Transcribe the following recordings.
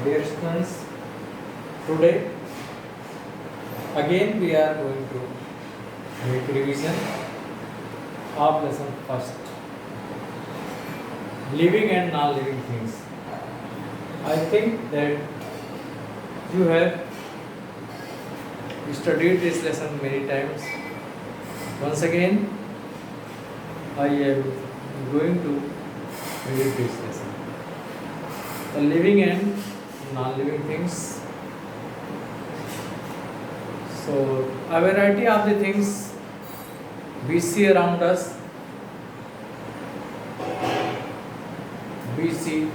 Dear students, today again we are going to make revision of lesson first, living and non-living things. I think that you have studied this lesson many times. Once again, I am going to read this lesson. The living and non-living things. So, a variety of the things we see around us. We see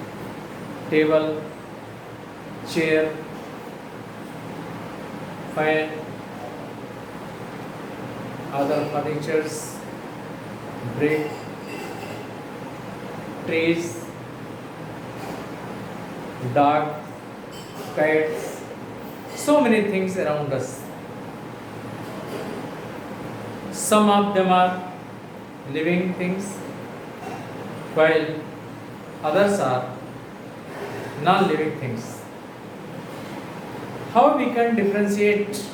table, chair, fan, other furnitures, brick, trees, dog, cats, so many things around us. Some of them are living things, while others are non-living things. How we can differentiate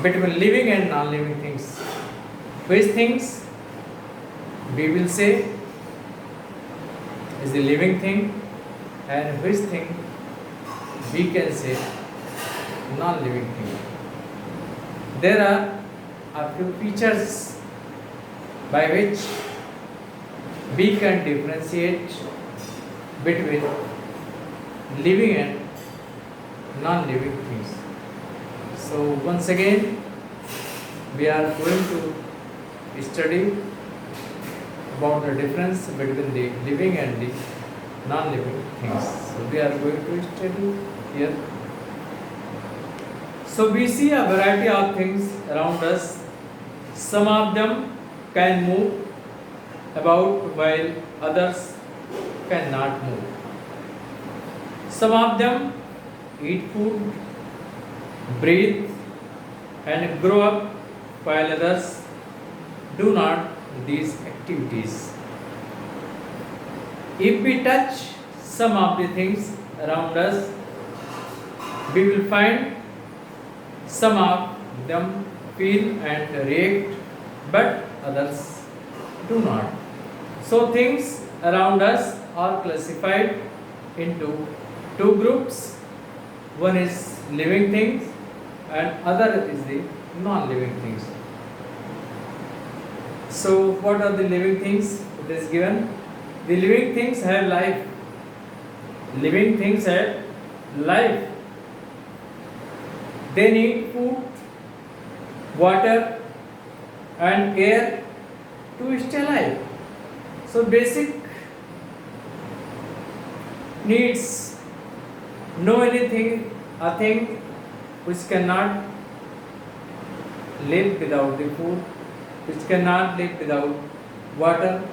between living and non-living things? Which things we will say is the living thing, and which thing we can say non-living thing. There are a few features by which we can differentiate between living and non-living things. So once again we are going to study about the difference between the living and the non-living things. So we are going to study here. So we see a variety of things around us. Some of them can move about while others cannot move. Some of them eat food, breathe, and grow up, while others do not these activities. If we touch some of the things around us, we will find some of them feel and react, but others do not. So things around us are classified into two groups. One is living things and other is the non-living things. So what are the living things? It is given. The living things have life. Living things have life. They need food, water, and air to stay alive. So basic needs. No anything, a thing which cannot live without the food, which cannot live without water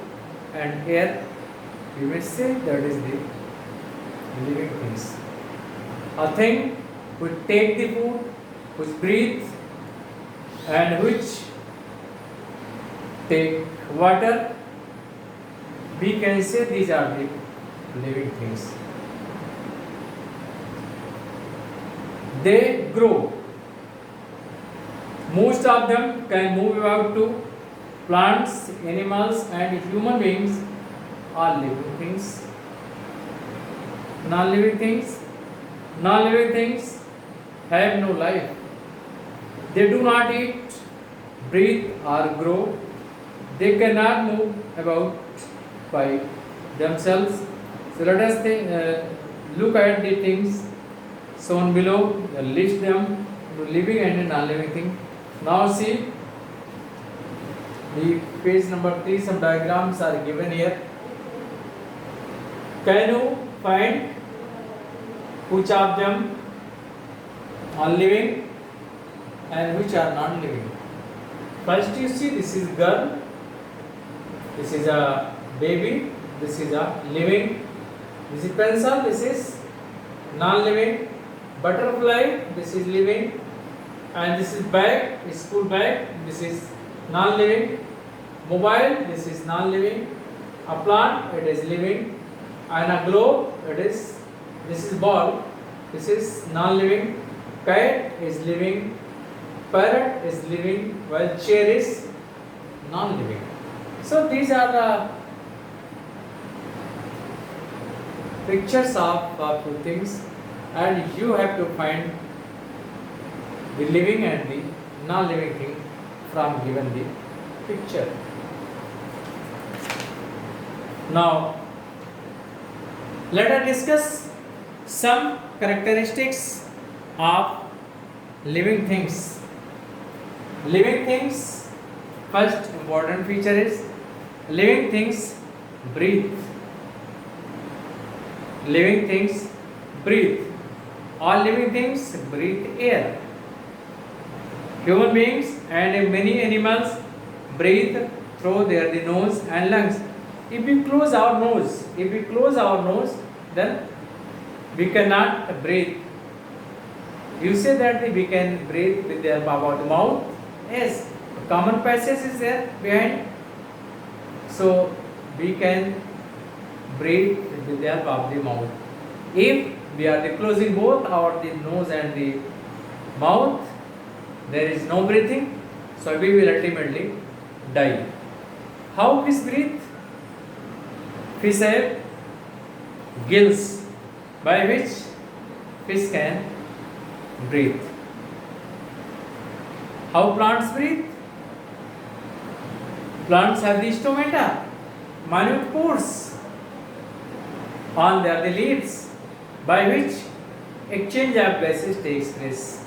and air. We may say that is the living things. A thing which take the food, which breathe, and which take water, we can say these are the living things. They grow. Most of them can move about to plants, animals, and human beings are living things. Non-living things. Non-living things have no life. They do not eat, breathe, or grow. They cannot move about by themselves. So let us look at the things shown below, list them to living and non-living thing. Now see the page number 3, some diagrams are given here. Can you find which of them are living and which are non-living? First you see this is girl, this is a baby, this is a living, this is pencil, this is non-living, butterfly, this is living, and this is bag, school bag, this is non-living, mobile, this is non-living, a plant, it is living, and a globe, it is This is ball. This is non-living. Cat is living. Parrot is living. While chair is non-living. So these are the pictures of two things, and you have to find the living and the non-living thing from given the picture. Now, let us discuss some characteristics of living things. Living things, first important feature is living things breathe. Living things breathe. All living things breathe air. Human beings and many animals breathe through the nose and lungs. If we close our nose, then we cannot breathe. You say that we can breathe with the mouth. Yes, common passage is there behind. So we can breathe with the help of the mouth. If we are closing both our the nose and the mouth, there is no breathing, so we will ultimately die. How fish breathe? Fish have gills by which fish can breathe. How plants breathe? Plants have the stomata, minute pores on their the leaves by which exchange of gases takes place.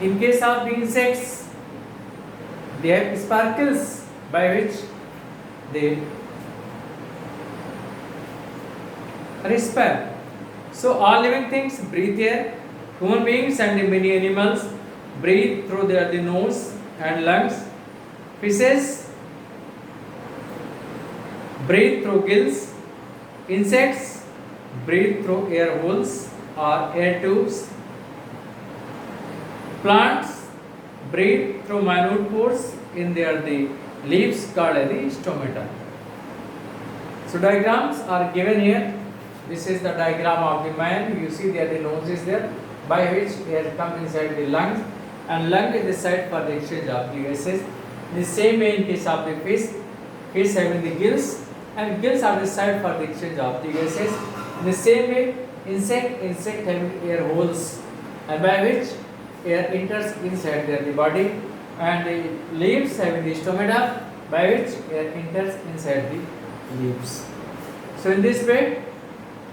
In case of the insects, they have sparkles by which they respire. So all living things breathe air. Human beings and many animals breathe through their the nose and lungs. Fishes breathe through gills. Insects breathe through air holes or air tubes. Plants breathe through minute pores in their the leaves called as the stomata. So diagrams are given here. This is the diagram of the man. You see that the nose is there by which air comes inside the lungs, and lung is the site for the exchange of the gases. The same way in case of the fish, fish having the gills, and gills are the site for the exchange of the gases. In the same way, insect having air holes, and by which air enters inside their body, and the leaves having the stomata by which air enters inside the leaves. So in this way,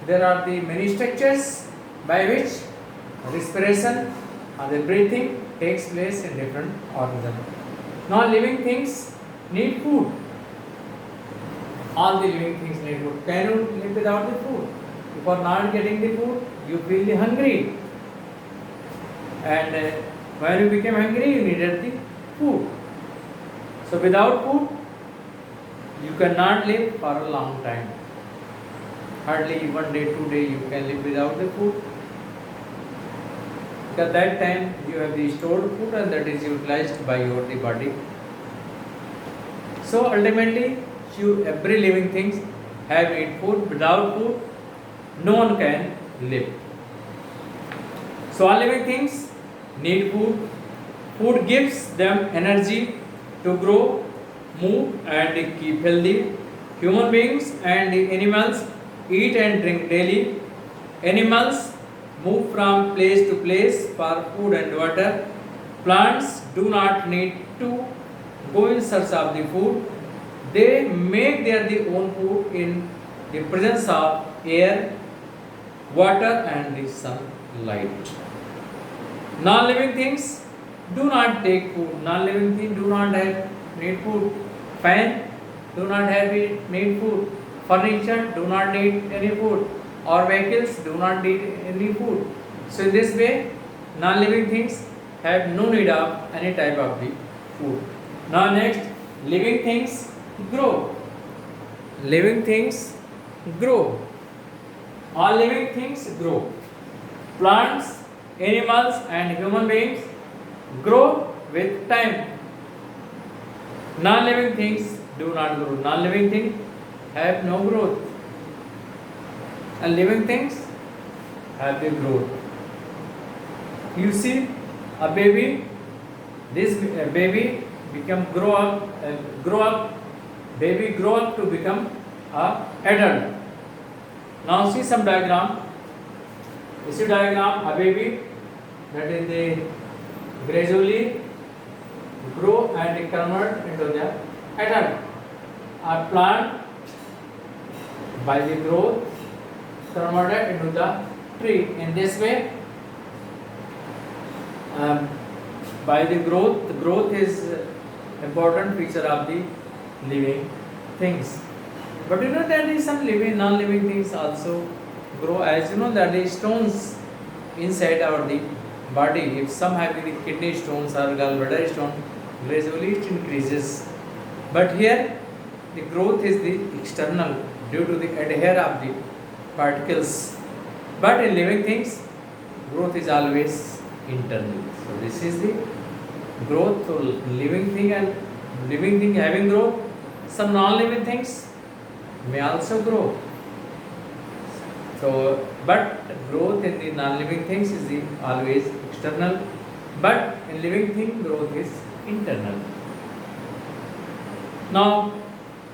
there are the many structures by which respiration or the breathing takes place in different organisms. Now living things need food. All the living things need food. Can you live without the food? If you are not getting the food, you feel hungry. And when you became hungry, you needed the food. So without food, you cannot live for a long time. Hardly 1 day, 2 days you can live without the food. At that time you have the stored food and that is utilized by your the body. So ultimately, every living things have need food. Without food, no one can live. So all living things need food. Food gives them energy to grow, move and keep healthy. Human beings and animals eat and drink daily. Animals move from place to place for food and water. Plants do not need to go in search of the food. They make their the own food in the presence of air, water and the sunlight. Non-living things do not take food. Non-living things do not need food. Fan do not need food. Furniture do not need any food. Or vehicles do not need any food. So in this way, non-living things have no need of any type of the food. Now next, living things grow. Living things grow. All living things grow. Plants, animals and human beings grow with time. Non-living things do not grow. Non-living things have no growth. And living things have the growth. You see a baby, this baby grow up, baby grow up to become a adult. Now see some diagram. You see diagram, a baby that is the gradually grow and convert into the adult. A plant by the growth converted into the tree. In this way, by the growth is important feature of the living things. But you know there is some living, non-living things also grow. As you know that the stones inside our the body, if some have the kidney stones or gallbladder stone, gradually it increases. But here the growth is the external due to the adhere of the particles. But in living things, growth is always internal. So this is the growth. So living thing and living thing having growth. Some non-living things may also grow. So, but growth in the non-living things is the always external. But in living thing, growth is internal. Now,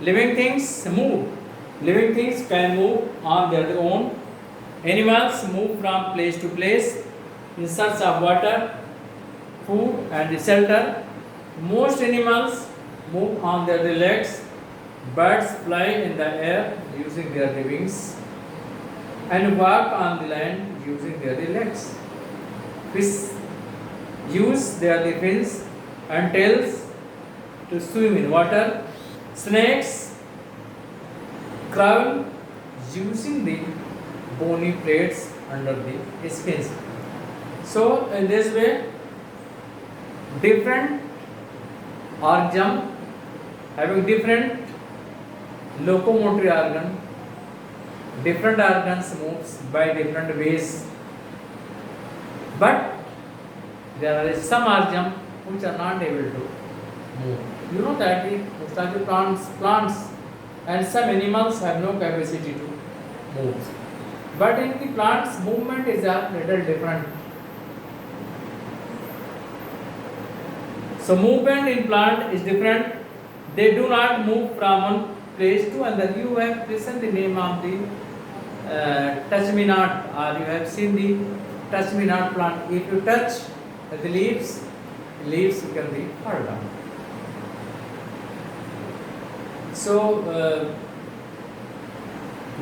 living things move. Living things can move on their own. Animals move from place to place in search of water, food, and shelter. Most animals move on their legs. Birds fly in the air using their wings and walk on the land using their legs. Fish use their fins and tails to swim in water. Snakes crawl using the bony plates under the skins. So, in this way, different organism having different locomotory organ, different organs moves by different ways. But there are some organisms which are not able to move. You know that most of the plants and some animals have no capacity to move. But in the plants, movement is a little different. So movement in plant is different. They do not move from one place to another. You have listened the name of the touch me not, or you have seen the touch me not plant. If you touch the leaves can be fall down. So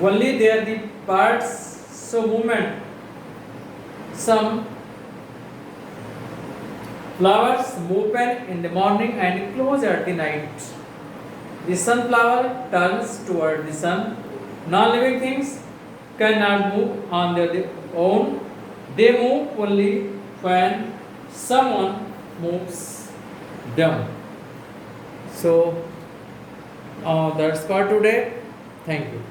only they are the parts. So movement. Some flowers open in the morning and close at the night. The sunflower turns toward the sun. Non-living things cannot move on their own. They move only when someone moves them. So that's for today. Thank you.